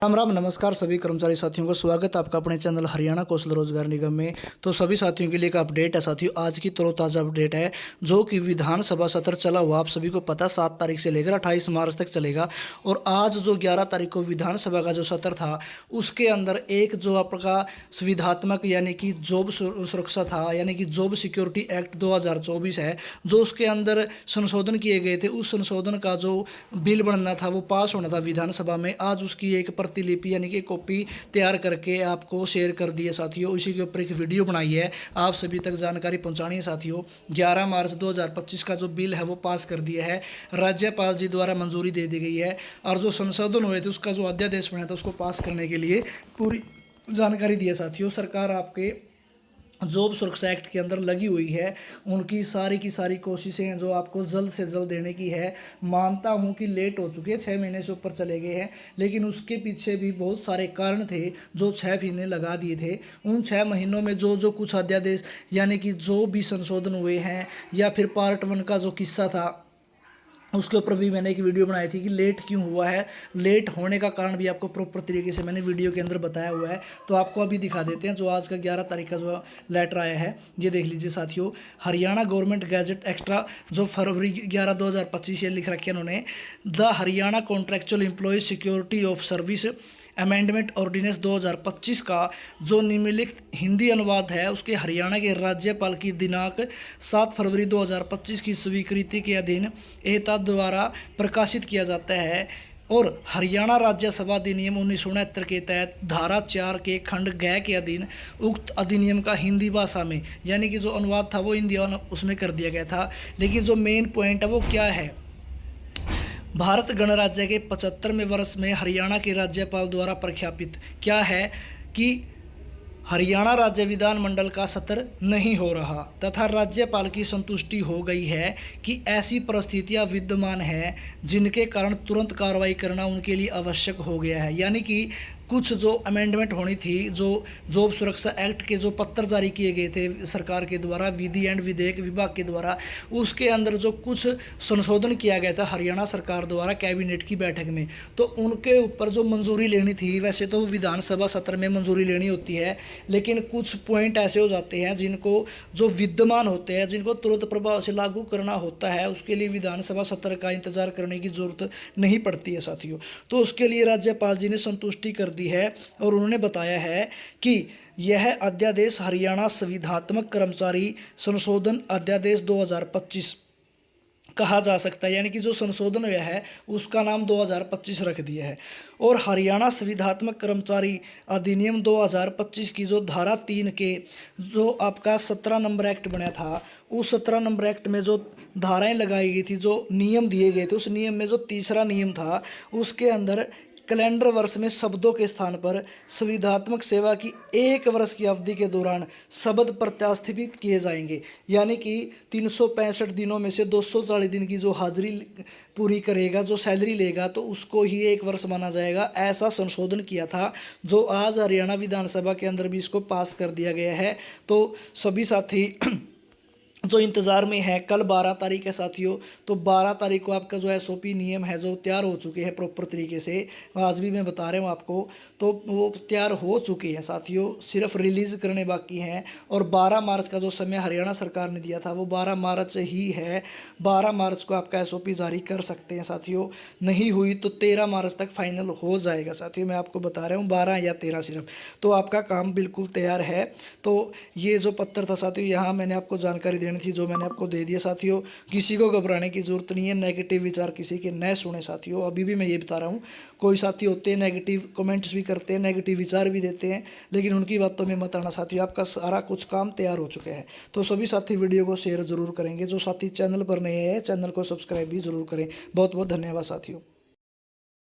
राम राम नमस्कार सभी कर्मचारी साथियों को स्वागत है आपका अपने चैनल हरियाणा कौशल रोजगार निगम में। तो सभी साथियों के लिए एक अपडेट है साथियों, आज की तरोताज़ा अपडेट है जो कि विधानसभा सत्र चला हुआ आप सभी को पता 7 तारीख से लेकर 28 मार्च तक चलेगा। और आज जो 11 तारीख को विधानसभा का जो सत्र था उसके अंदर एक जो आपका सुविधात्मक यानी कि जॉब सुरक्षा था, यानी कि जॉब सिक्योरिटी एक्ट 2024 है जो उसके अंदर संशोधन किए गए थे। उस संशोधन का जो बिल बनना था वो पास होना था विधानसभा में। आज उसकी एक प्रतिलिपि यानी कि कॉपी तैयार करके आपको शेयर कर दी है साथियों। उसी के ऊपर एक वीडियो बनाई है, आप सभी तक जानकारी पहुंचानी है साथियों। 11 मार्च 2025 का जो बिल है वो पास कर दिया है, राज्यपाल जी द्वारा मंजूरी दे दी गई है। और जो संशोधन हुए थे उसका जो अध्यादेश बना था उसको पास करने के लिए पूरी जानकारी दी है साथियों। सरकार आपके जॉब सुरक्षा एक्ट के अंदर लगी हुई है, उनकी सारी की सारी कोशिशें हैं जो आपको जल्द से जल्द देने की है। मानता हूं कि लेट हो चुके हैं, 6 महीने से ऊपर चले गए हैं, लेकिन उसके पीछे भी बहुत सारे कारण थे जो 6 महीने लगा दिए थे। उन 6 महीनों में जो जो कुछ अध्यादेश यानी कि जो भी संशोधन हुए हैं या फिर पार्ट 1 का जो किस्सा था उसके ऊपर भी मैंने एक वीडियो बनाई थी कि लेट क्यों हुआ है। लेट होने का कारण भी आपको प्रॉपर तरीके से मैंने वीडियो के अंदर बताया हुआ है। तो आपको अभी दिखा देते हैं जो आज का 11 तारीख का जो लेटर आया है, ये देख लीजिए साथियों। हरियाणा गवर्नमेंट गैजेट एक्स्ट्रा जो फरवरी 11 2025 ये लिख रखे हैं उन्होंने, the Haryana contractual employees security of service amendment ordinance 2025 का जो निम्नलिखित हिंदी अनुवाद है उसके हरियाणा के राज्यपाल की दिनांक 7 फरवरी 2025 की स्वीकृति के अधीन एता द्वारा प्रकाशित किया जाता है। और हरियाणा राज्यसभा अधिनियम 1969 के तहत धारा 4 के खंड ग के अधीन उक्त अधिनियम का हिंदी भाषा में, यानी कि जो अनुवाद था वो हिंदी उसमें कर दिया गया था। लेकिन जो मेन पॉइंट है वो क्या है, भारत गणराज्य के 75वें वर्ष में हरियाणा के राज्यपाल द्वारा प्रख्यापित क्या है कि हरियाणा राज्य विधानमंडल का सत्र नहीं हो रहा तथा राज्यपाल की संतुष्टि हो गई है कि ऐसी परिस्थितियां विद्यमान हैं जिनके कारण तुरंत कार्रवाई करना उनके लिए आवश्यक हो गया है। यानी कि कुछ जो अमेंडमेंट होनी थी, जो जॉब सुरक्षा एक्ट के जो पत्र जारी किए गए थे सरकार के द्वारा, विधि एंड विधेयक विभाग के द्वारा, उसके अंदर जो कुछ संशोधन किया गया था हरियाणा सरकार द्वारा कैबिनेट की बैठक में, तो उनके ऊपर जो मंजूरी लेनी थी, वैसे तो विधानसभा सत्र में मंजूरी लेनी होती है, लेकिन कुछ पॉइंट ऐसे हो जाते हैं जिनको जो विद्यमान होते हैं जिनको तुरंत प्रभाव से लागू करना होता है, उसके लिए विधानसभा सत्र का इंतजार करने की जरूरत नहीं पड़ती है साथियों। तो उसके लिए राज्यपाल जी ने संतुष्टि कर दी है और उन्होंने बताया है कि यह अध्यादेश हरियाणा संविधात्मक कर्मचारी संशोधन अध्यादेश 2025 कहा जा सकता है, यानी कि जो संशोधन हुआ है उसका नाम 2025 रख दिया है। और हरियाणा संविधात्मक कर्मचारी अधिनियम 2025 की जो धारा 3 के जो आपका 17 नंबर एक्ट बना था, उस 17 नंबर एक्ट में जो धाराएं लगाई गई थी, जो नियम दिए गए थे, उस नियम में जो तीसरा नियम था उसके अंदर कैलेंडर वर्ष में शब्दों के स्थान पर संविधात्मक सेवा की 1 वर्ष की अवधि के दौरान शब्द प्रत्यास्थापित किए जाएंगे। यानी कि 365 दिनों में से 240 दिन की जो हाजिरी पूरी करेगा, जो सैलरी लेगा, तो उसको ही 1 वर्ष माना जाएगा। ऐसा संशोधन किया था जो आज हरियाणा विधानसभा के अंदर भी इसको पास कर दिया गया है। तो सभी साथी जो इंतज़ार में है, कल 12 तारीख है साथियों, तो 12 तारीख को आपका जो SOP नियम है जो तैयार हो चुके हैं प्रॉपर तरीके से, आज भी मैं बता रहा हूँ आपको, तो वो तैयार हो चुके हैं साथियों, सिर्फ रिलीज़ करने बाकी हैं। और 12 मार्च का जो समय हरियाणा सरकार ने दिया था वो 12 मार्च ही है। 12 मार्च को आपका SOP जारी कर सकते हैं साथियों, नहीं हुई तो 13 मार्च तक फाइनल हो जाएगा साथियों। मैं आपको बता रहा हूँ 12 या 13 सिर्फ, तो आपका काम बिल्कुल तैयार है। तो ये जो पत्र था साथियों, यहाँ मैंने आपको जानकारी थी जो मैंने आपको दे दिया साथियों। किसी को घबराने की जरूरत नहीं है, नेगेटिव विचार किसी के न सुने साथियों। अभी भी मैं ये बता रहा हूँ, कोई साथी होते हैं नेगेटिव कमेंट्स भी करते हैं, नेगेटिव विचार भी देते हैं, लेकिन उनकी बातों में मत आना साथियों। आपका सारा कुछ काम तैयार हो चुका है। तो सभी साथी वीडियो को शेयर जरूर करेंगे, जो साथी चैनल पर नए हैं चैनल को सब्सक्राइब भी जरूर करें। बहुत बहुत धन्यवाद साथियों।